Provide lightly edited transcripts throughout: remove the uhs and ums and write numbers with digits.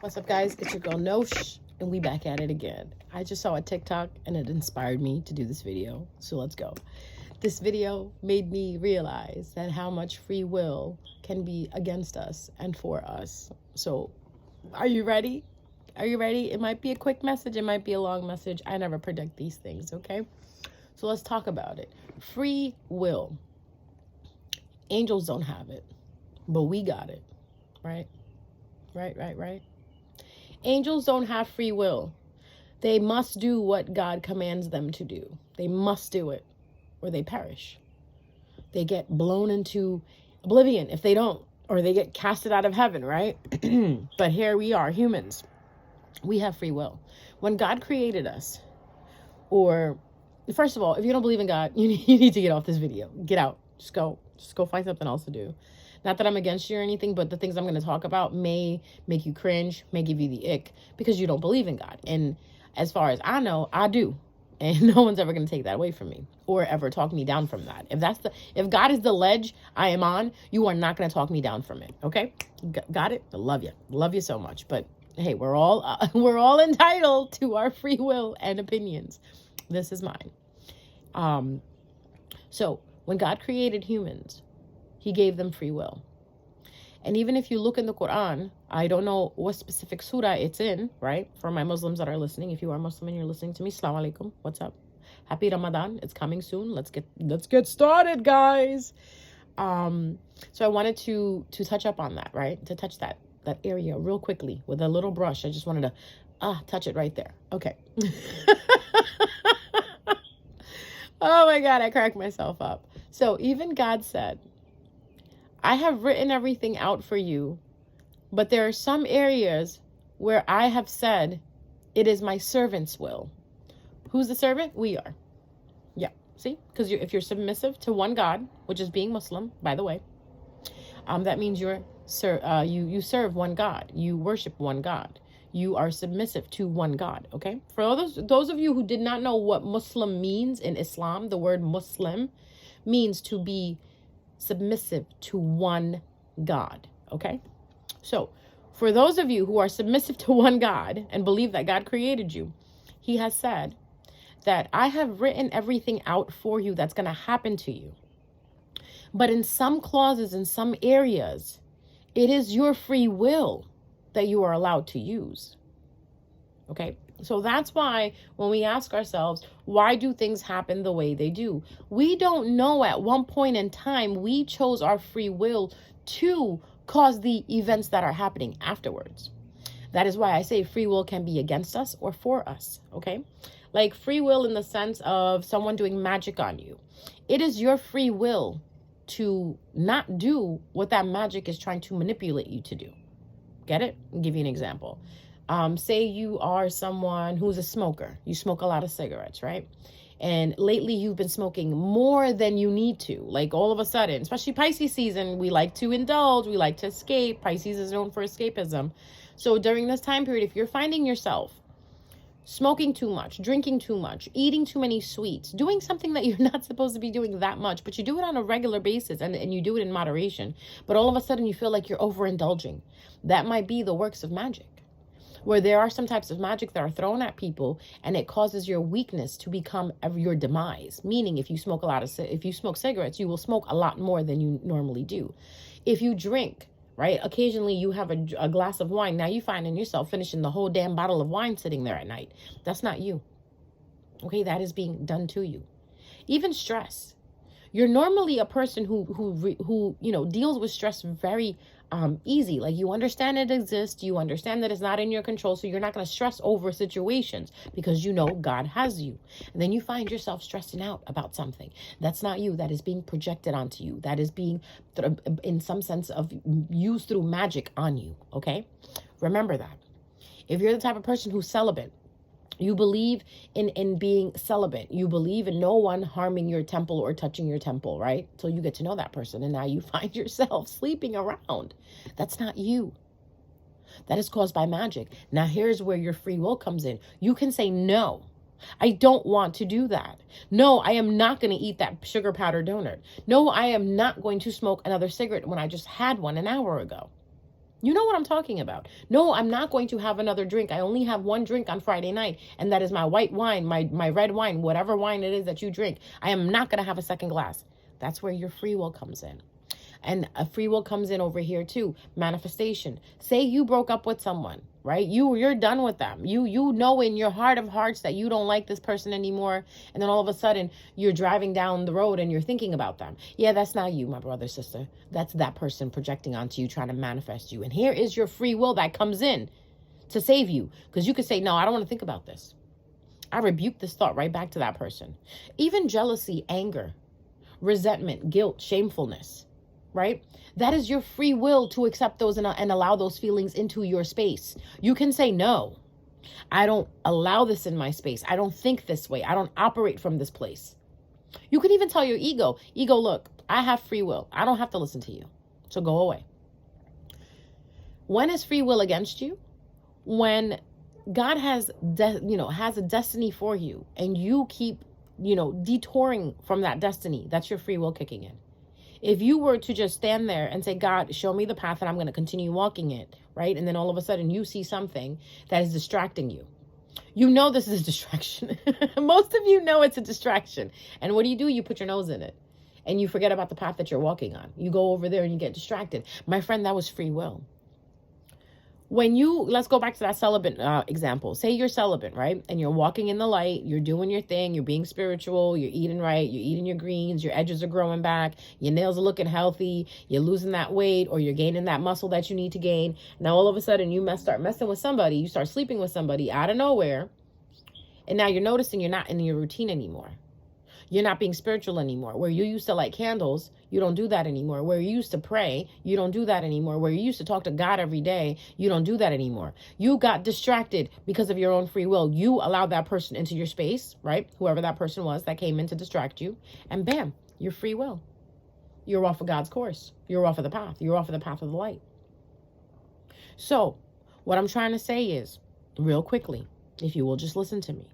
What's up, guys? It's your girl Nosh, and we back at it again. I just saw a TikTok and it inspired me to do this video, so let's go. This video made me realize that how much free will can be against us and for us. So, are you ready? Are you ready? It might be a quick message, it might be a long message. I never predict these things, okay? So let's talk about it. Free will. Angels don't have it, but we got it, right? Right. Angels don't have free will. They must do what God commands them to do. They must do it, or they perish. They get blown into oblivion if they don't, or they get casted out of heaven, right? But here we are, humans. We have free will. When God created us, or first of all, if you don't believe in God, you need to get off this video. Get out. Just go find something else to do. Not that I'm against you or anything, but the things I'm going to talk about may make you cringe, may give you the ick because you don't believe in God. And as far as I know, I do. And no one's ever going to take that away from me or ever talk me down from that. If God is the ledge I am on, you are not going to talk me down from it. Okay? Got it? I love you. Love you so much. But hey, we're all entitled to our free will and opinions. This is mine. So when God created humans, he gave them free will. And even if you look in the Quran, I don't know what specific surah it's in, right? For my Muslims that are listening, if you are Muslim and you're listening to me, Assalamu alaikum. What's up? Happy Ramadan. It's coming soon. Let's get started, guys. So I wanted to touch up on that, right? To touch that area real quickly with a little brush. I just wanted to touch it right there. Okay. Oh my God, I cracked myself up. So even God said, I have written everything out for you, but there are some areas where I have said it is my servant's will. Who's the servant? We are. Yeah. See? Because if you're submissive to one God, which is being Muslim, by the way, that means you serve one God. You worship one God. You are submissive to one God, okay? For those of you who did not know what Muslim means in Islam, the word Muslim means to be submissive to one God, okay? So for those of you who are submissive to one God and believe that God created you, he has said that I have written everything out for you that's going to happen to you. But in some clauses, in some areas, it is your free will that you are allowed to use, okay? So that's why when we ask ourselves, why do things happen the way they do? We don't know at one point in time we chose our free will to cause the events that are happening afterwards. That is why I say free will can be against us or for us, okay? Like free will in the sense of someone doing magic on you. It is your free will to not do what that magic is trying to manipulate you to do. Get it? I'll give you an example. Say you are someone who's a smoker. You smoke a lot of cigarettes, right? And lately you've been smoking more than you need to. Like all of a sudden, especially Pisces season, we like to indulge. We like to escape. Pisces is known for escapism. So during this time period, if you're finding yourself smoking too much, drinking too much, eating too many sweets, doing something that you're not supposed to be doing that much, but you do it on a regular basis and you do it in moderation, but all of a sudden you feel like you're overindulging. That might be the works of magic, where there are some types of magic that are thrown at people and it causes your weakness to become your demise. Meaning if you smoke cigarettes, you will smoke a lot more than you normally do. If you drink, right? Occasionally you have a glass of wine. Now you find in yourself finishing the whole damn bottle of wine sitting there at night. That's not you. Okay, that is being done to you. Even stress. You're normally a person who deals with stress very easy. Like you understand it exists. You understand that it's not in your control. So you're not going to stress over situations because you know God has you. And then you find yourself stressing out about something. That's not you. That is being projected onto you. That is being, in some sense of used through magic on you. Okay? Remember that. If you're the type of person who's celibate, you believe in being celibate. You believe in no one harming your temple or touching your temple, right? So you get to know that person and now you find yourself sleeping around. That's not you. That is caused by magic. Now here's where your free will comes in. You can say, no, I don't want to do that. No, I am not going to eat that sugar powder donut. No, I am not going to smoke another cigarette when I just had one an hour ago. You know what I'm talking about. No, I'm not going to have another drink. I only have one drink on Friday night, and that is my white wine, my red wine, whatever wine it is that you drink. I am not going to have a second glass. That's where your free will comes in. And a free will comes in over here too. Manifestation. Say you broke up with someone, right? You're done with them. You know in your heart of hearts that you don't like this person anymore. And then all of a sudden you're driving down the road and you're thinking about them. Yeah, that's not you, my brother, sister. That's that person projecting onto you, trying to manifest you. And here is your free will that comes in to save you. Because you could say, no, I don't want to think about this. I rebuke this thought right back to that person. Even jealousy, anger, resentment, guilt, shamefulness. Right? That is your free will to accept those and allow those feelings into your space. You can say, no, I don't allow this in my space. I don't think this way. I don't operate from this place. You can even tell your ego, look, I have free will. I don't have to listen to you. So go away. When is free will against you? When God has a destiny for you and you keep, detouring from that destiny, that's your free will kicking in. If you were to just stand there and say, God, show me the path and I'm going to continue walking it, right? And then all of a sudden you see something that is distracting you. You know this is a distraction. Most of you know it's a distraction. And what do? You put your nose in it and you forget about the path that you're walking on. You go over there and you get distracted. My friend, that was free will. Let's go back to that celibate example. Say you're celibate, right? And you're walking in the light, you're doing your thing, you're being spiritual, you're eating right, you're eating your greens, your edges are growing back, your nails are looking healthy, you're losing that weight or you're gaining that muscle that you need to gain. Now all of a sudden you start messing with somebody, you start sleeping with somebody out of nowhere, and now you're noticing you're not in your routine anymore. You're not being spiritual anymore. Where you used to light candles, you don't do that anymore. Where you used to pray, you don't do that anymore. Where you used to talk to God every day, you don't do that anymore. You got distracted because of your own free will. You allowed that person into your space, right? Whoever that person was that came in to distract you. And bam, your free will. You're off of God's course. You're off of the path. You're off of the path of the light. So what I'm trying to say is, real quickly, if you will just listen to me.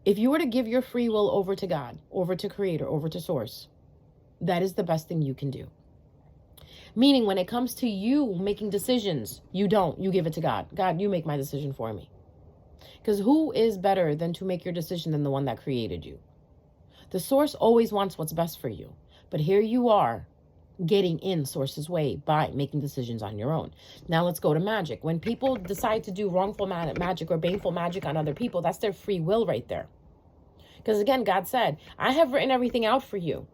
If you were to give your free will over to God, over to Creator, over to Source, that is the best thing you can do. Meaning when it comes to you making decisions, you give it to God. God, you make my decision for me. Because who is better than to make your decision than the one that created you? The Source always wants what's best for you. But here you are getting in Source's way by making decisions on your own. Now let's go to magic. When people decide to do wrongful magic or baneful magic on other people, that's their free will right there. Because again, God said, I have written everything out for you.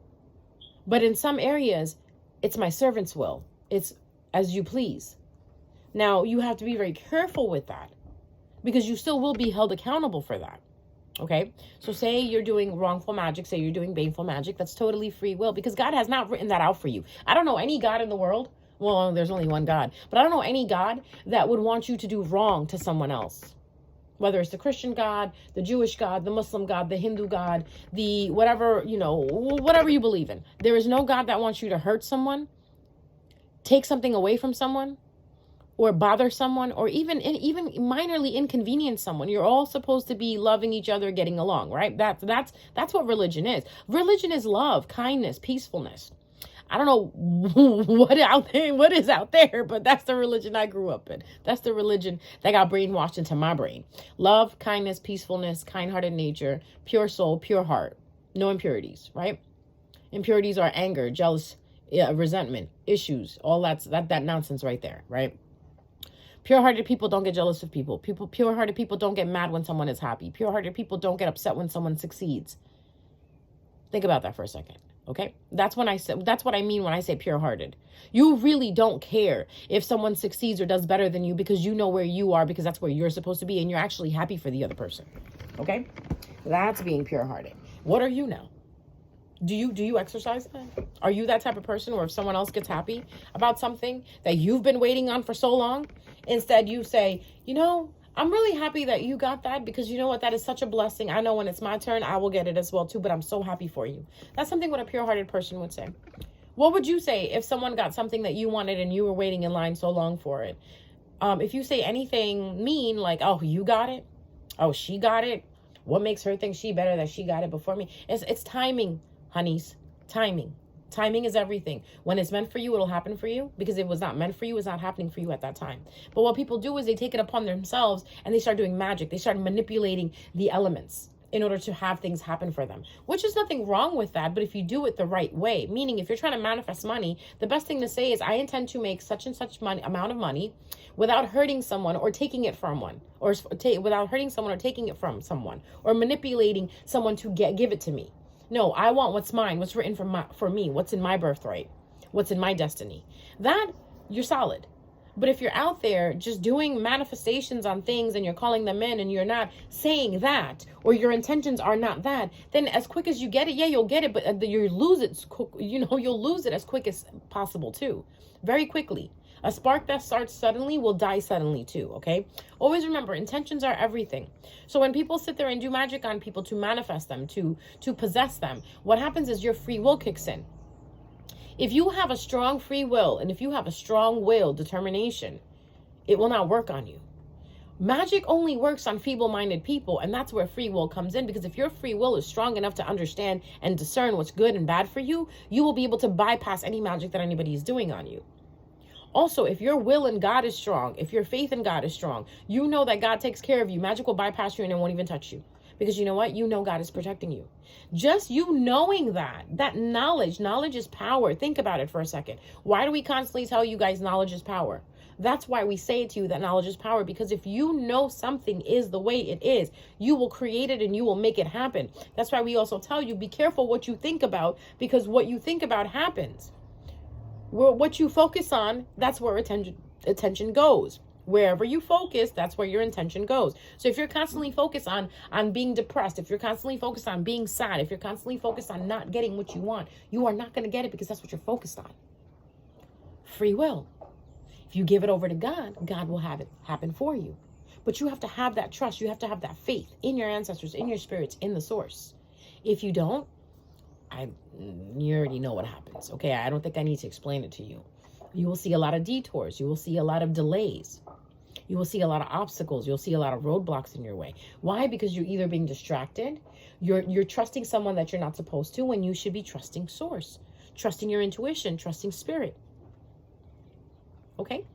But in some areas, it's my servant's will. It's as you please. Now, you have to be very careful with that because you still will be held accountable for that. Okay, so say you're doing wrongful magic, say you're doing baneful magic, that's totally free will because God has not written that out for you. I don't know any God in the world. Well, there's only one God, but I don't know any God that would want you to do wrong to someone else. Whether it's the Christian God, the Jewish God, the Muslim God, the Hindu God, the whatever, whatever you believe in. There is no God that wants you to hurt someone, take something away from someone, or bother someone, or even minorly inconvenience someone. You're all supposed to be loving each other, getting along, right? That's what religion is. Religion is love, kindness, peacefulness. I don't know what is out there, but that's the religion I grew up in. That's the religion that got brainwashed into my brain. Love, kindness, peacefulness, kind-hearted nature, pure soul, pure heart, no impurities, right? Impurities are anger, jealous, resentment, issues, all that nonsense right there, right? Pure-hearted people don't get jealous of people. Pure-hearted people don't get mad when someone is happy. Pure-hearted people don't get upset when someone succeeds. Think about that for a second, okay? That's what I mean when I say pure-hearted. You really don't care if someone succeeds or does better than you because you know where you are because that's where you're supposed to be and you're actually happy for the other person, okay? That's being pure-hearted. What are you now? Do you exercise that? Are you that type of person where if someone else gets happy about something that you've been waiting on for so long, instead you say, I'm really happy that you got that because you know what? That is such a blessing. I know when it's my turn, I will get it as well too, but I'm so happy for you. That's something what a pure-hearted person would say. What would you say if someone got something that you wanted and you were waiting in line so long for it? If you say anything mean like, oh, you got it? Oh, she got it? What makes her think she better that she got it before me? It's timing. Honeys, timing. Timing is everything. When it's meant for you, it'll happen for you, because it was not meant for you, it's not happening for you at that time. But what people do is they take it upon themselves and they start doing magic. They start manipulating the elements in order to have things happen for them, which is nothing wrong with that. But if you do it the right way, meaning if you're trying to manifest money, the best thing to say is, I intend to make such and such amount of money without hurting someone or taking it from one, or without hurting someone or taking it from someone, or manipulating someone to give it to me. No, I want what's mine, what's written for me, what's in my birthright, what's in my destiny. That, you're solid. But if you're out there just doing manifestations on things and you're calling them in and you're not saying that, or your intentions are not that, then as quick as you get it, yeah, you'll get it, but you lose it. You'll lose it as quick as possible too, very quickly. A spark that starts suddenly will die suddenly too, okay? Always remember, intentions are everything. So when people sit there and do magic on people to manifest them, to possess them, what happens is your free will kicks in. If you have a strong free will, and if you have a strong will, determination, it will not work on you. Magic only works on feeble-minded people, and that's where free will comes in, because if your free will is strong enough to understand and discern what's good and bad for you, you will be able to bypass any magic that anybody is doing on you. Also, if your will in God is strong, if your faith in God is strong, you know that God takes care of you. Magic will bypass you and it won't even touch you. Because you know what? You know God is protecting you. Just you knowing that knowledge is power. Think about it for a second. Why do we constantly tell you guys knowledge is power? That's why we say to you that knowledge is power, because if you know something is the way it is, you will create it and you will make it happen. That's why we also tell you, be careful what you think about, because what you think about happens. What you focus on, that's where attention goes. Wherever you focus, that's where your intention goes. So if you're constantly focused on being depressed, if you're constantly focused on being sad, if you're constantly focused on not getting what you want, you are not going to get it, because that's what you're focused on. Free will. If you give it over to God, God will have it happen for you. But you have to have that trust. You have to have that faith in your ancestors, in your spirits, in the source. If you don't, you already know what happens. Okay, I don't think I need to explain it to you. You will see a lot of detours. You will see a lot of delays. You will see a lot of obstacles. You'll see a lot of roadblocks in your way. Why? Because you're either being distracted, you're trusting someone that you're not supposed to, when you should be trusting source, trusting your intuition, trusting spirit. Okay?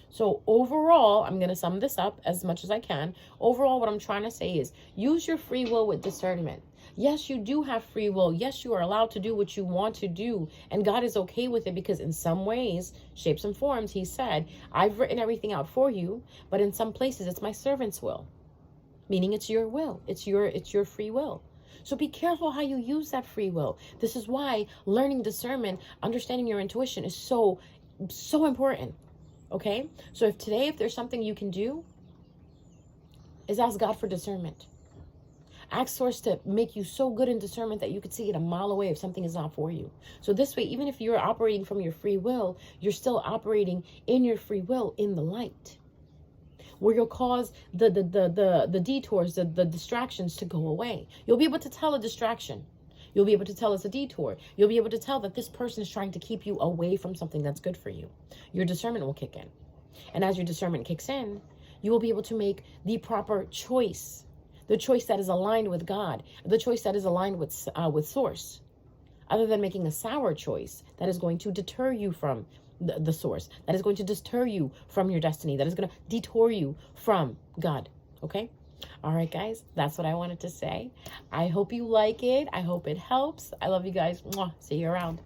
So overall, I'm going to sum this up as much as I can. Overall, what I'm trying to say is, use your free will with discernment. Yes, you do have free will. Yes, you are allowed to do what you want to do. And God is okay with it, because in some ways, shapes and forms, he said, I've written everything out for you, but in some places it's my servant's will. Meaning it's your will. It's your free will. So be careful how you use that free will. This is why learning discernment, understanding your intuition is so important. Okay? So if there's something you can do, is ask God for discernment. Ask source to make you so good in discernment that you could see it a mile away if something is not for you. So this way, even if you're operating from your free will, you're still operating in your free will in the light, where you'll cause the detours, the distractions to go away. You'll be able to tell a distraction. You'll be able to tell it's a detour. You'll be able to tell that this person is trying to keep you away from something that's good for you. Your discernment will kick in. And as your discernment kicks in, you will be able to make the proper choice. The choice that is aligned with God, the choice that is aligned with source, other than making a sour choice that is going to deter you from the source, that is going to deter you from your destiny, that is going to detour you from God. Okay? All right, guys, that's what I wanted to say. I hope you like it. I hope it helps. I love you guys. Mwah. See you around.